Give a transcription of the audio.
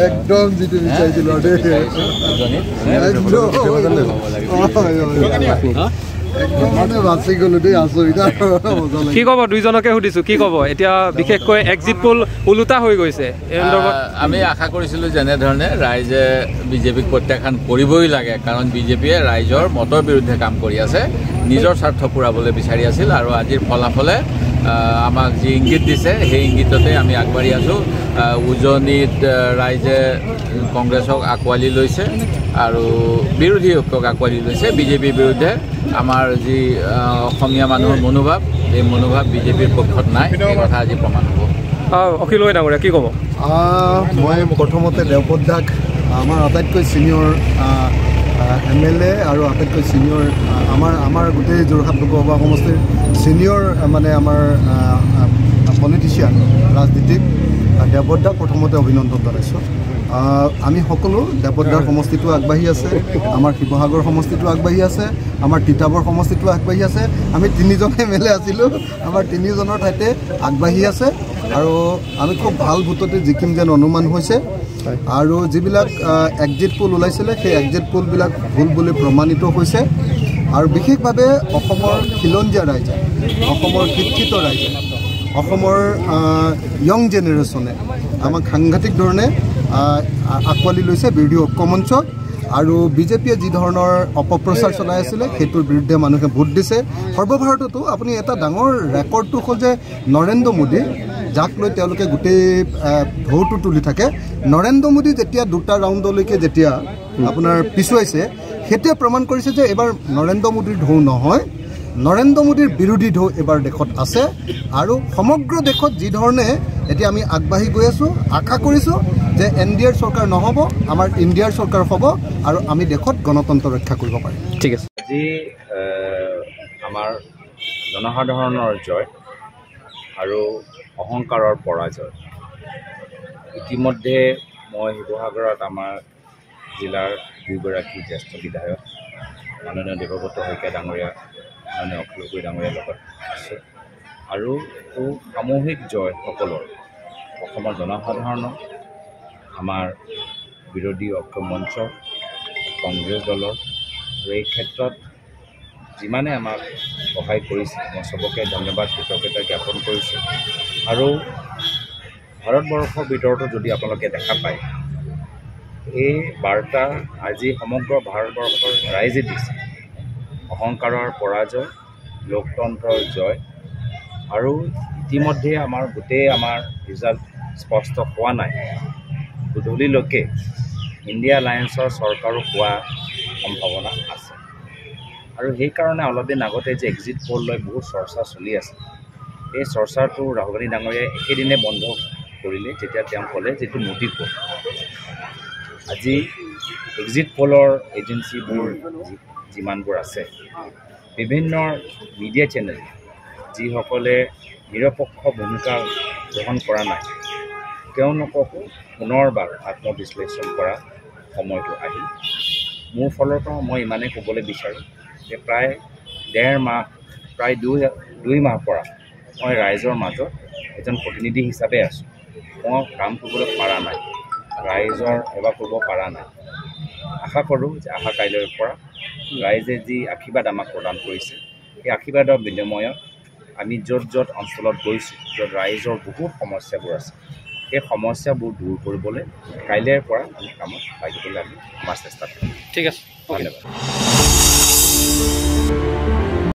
একদম যেটো বিচাৰিছিলো একদম মানে বাছি গলো দেই আচৰিত কি ক'ব দুইজনকে সুধিছো কি ক'ব এতিয়া বিশেষকৈ এক্সিট পোল উলুটা হৈ গৈছে আমি আশা কৰিছিলো যেনে ধৰণে ৰাইজে বিজেপিক প্ৰত্যাখ্যান কৰিবই লাগে কাৰণ বিজেপিয়ে ৰাইজৰ মতৰ বিৰুদ্ধে কাম কৰি আছে নিজৰ স্বাৰ্থ পুৰাবলৈ বিচাৰি আছিল আৰু আজিৰ ফলাফলে আমাক যি ইংগিত দিছে সেই ইংগিততে আমি আগবাঢ়ি আছো উজনিত ৰাইজে কংগ্ৰেছক আকোৱালি লৈছে আৰু বিৰোধী পক্ষক আকোৱালি লৈছে বিজেপিৰ বিৰুদ্ধে আমাৰ যি অসমীয়া মানুহৰ মনোভাৱ এই মনোভাৱ বিজেপিৰ পক্ষত নাই এই কথা আজি প্ৰমাণ হ'ব অখিল ডাঙৰীয়া কি ক'ব মই প্ৰথমতে দেৱপত দাক আমাৰ আটাইতকৈ চিনিয়ৰ MLA আৰু আটাইতকৈ চিনিয়ৰ আমাৰ গোটেই যোৰহাট লোকসভা সমষ্টিৰ চিনিয়ৰ মানে আমাৰ পলিটিচিয়ান ৰাজনীতিক দেৱপত দাক প্ৰথমতে অভিনন্দন জনাইছোঁ আমি সকলো দেৱপত দাৰ সমষ্টিটো আগবাঢ়ি আছে আমাৰ শিৱসাগৰ সমষ্টিটো আগবাঢ়ি আছে আমাৰ তিতাবৰ সমষ্টিটো আগবাঢ়ি আছে আমি তিনিজন MLA আছিলোঁ আমাৰ তিনিজনৰ ঠাইতে আগবাঢ়ি আছে আৰু আমি খুব ভাল ভোটতে জিকিম যেন অনুমান হৈছে আৰু যিবিলাক এক্সিট পোল ওলাইছিলে সেই এক্সিট পোলবিলাক ভুল বুলি প্ৰমাণিত হৈছে আৰু বিশেষভাৱে অসমৰ খিলঞ্জীয়া ৰাইজে অসমৰ শিক্ষিত ৰাইজে অসমৰ ইয়ং জেনেৰেশ্যনে আমাক সাংঘাতিক ধৰণে আকোৱালি লৈছে বিৰোধী ঐক্য মঞ্চক আৰু বিজেপিয়ে যি ধৰণৰ অপপ্ৰচাৰ চলাই আছিলে সেইটোৰ বিৰুদ্ধে মানুহে ভোট দিছে সৰ্বভাৰততো আপুনি এটা ডাঙৰ ৰেকৰ্ডটো হ'ল যে নৰেন্দ্ৰ মোদী যাক লৈ তেওঁলোকে গোটেই ঢৌটো তুলি থাকে নৰেন্দ্ৰ মোদী যেতিয়া দুটা ৰাউণ্ডলৈকে যেতিয়া আপোনাৰ পিছুৱাইছে সেইটোৱে প্ৰমাণ কৰিছে যে এবাৰ নৰেন্দ্ৰ মোদীৰ ঢৌ নহয় নৰেন্দ্ৰ মোদীৰ বিৰোধী ঢৌ এবাৰ দেশত আছে আৰু সমগ্ৰ দেশত যি ধৰণে এতিয়া আমি আগবাঢ়ি গৈ আছোঁ আশা কৰিছোঁ যে NDAৰ চৰকাৰ নহ'ব আমাৰ ইণ্ডিয়াৰ চৰকাৰ হ'ব আৰু আমি দেশত গণতন্ত্ৰ ৰক্ষা কৰিব পাৰিম ঠিক আছে আজি আমাৰ জনসাধাৰণৰ জয় আৰু অহংকাৰৰ পৰাজয় ইতিমধ্যে মই শিৱসাগৰত আমাৰ জিলাৰ দুগৰাকী জ্যেষ্ঠ বিধায়ক মাননীয় দেৱব্ৰত শইকীয়া ডাঙৰীয়া মাননীয় অখিল গগৈ ডাঙৰীয়াৰ লগত আছে আৰু সামূহিক জয় সকলৰ অসমৰ জনসাধাৰণৰ আমাৰ বিৰোধী ঐক্য মঞ্চ কংগ্ৰেছ দলৰ আৰু এই ক্ষেত্ৰত যিমানে আমাক সহায় কৰিছে মই চবকে ধন্যবাদ কৃতজ্ঞতা জ্ঞাপন কৰিছোঁ আৰু ভাৰতবৰ্ষৰ ভিতৰতো যদি আপোনালোকে দেখা পায় এই বাৰ্তা আজি সমগ্ৰ ভাৰতবৰ্ষৰ ৰাইজে দিছে অহংকাৰৰ পৰাজয় লোকতন্ত্ৰৰ জয় আৰু ইতিমধ্যে আমাৰ গোটেই আমাৰ ৰিজাল্ট স্পষ্ট হোৱা নাই গধূলিলৈকে ইণ্ডিয়া এলায়েন্সৰ চৰকাৰো হোৱা সম্ভাৱনা আছে আৰু সেইকাৰণে অলপ দিন আগতে যে এক্সিট পোল লৈ বহুত চৰ্চা চলি আছে এই চৰ্চাটো ৰাহুল গান্ধী ডাঙৰীয়াই একেদিনে বন্ধ কৰিলে যেতিয়া তেওঁ ক'লে যিটো মোদী পোল আজি এক্সিট পোলৰ এজেঞ্চিবোৰ যিমানবোৰ আছে বিভিন্ন মিডিয়া চেনেল যিসকলে নিৰপেক্ষ ভূমিকা গ্ৰহণ কৰা নাই তেওঁলোককো পুনৰবাৰ আত্মবিশ্লেষণ কৰা সময়টো আহিল মোৰ ফালৰ পৰা মই ইমানেই ক'বলৈ বিচাৰোঁ যে প্ৰায় ডেৰ মাহ প্ৰায় দুই মাহ পৰা মই ৰাইজৰ মাজত এজন প্ৰতিনিধি হিচাপে আছোঁ মই কাম কৰিবলৈ পৰা নাই ৰাইজৰ সেৱা কৰিব পৰা নাই আশা কৰোঁ যে অহা কাইলৈৰ পৰা ৰাইজে যি আশীৰ্বাদ আমাক প্ৰদান কৰিছে সেই আশীৰ্বাদৰ বিনিময়ত আমি য'ত অঞ্চলত গৈছোঁ য'ত ৰাইজৰ বহুত সমস্যাবোৰ আছে এই সমস্যাবোৰ দূৰ কৰিবলৈ কাইলৈৰ পৰা আমি কামত লাগিবলৈ আমি আমাৰ চেষ্টা কৰিম ঠিক আছে ধন্যবাদ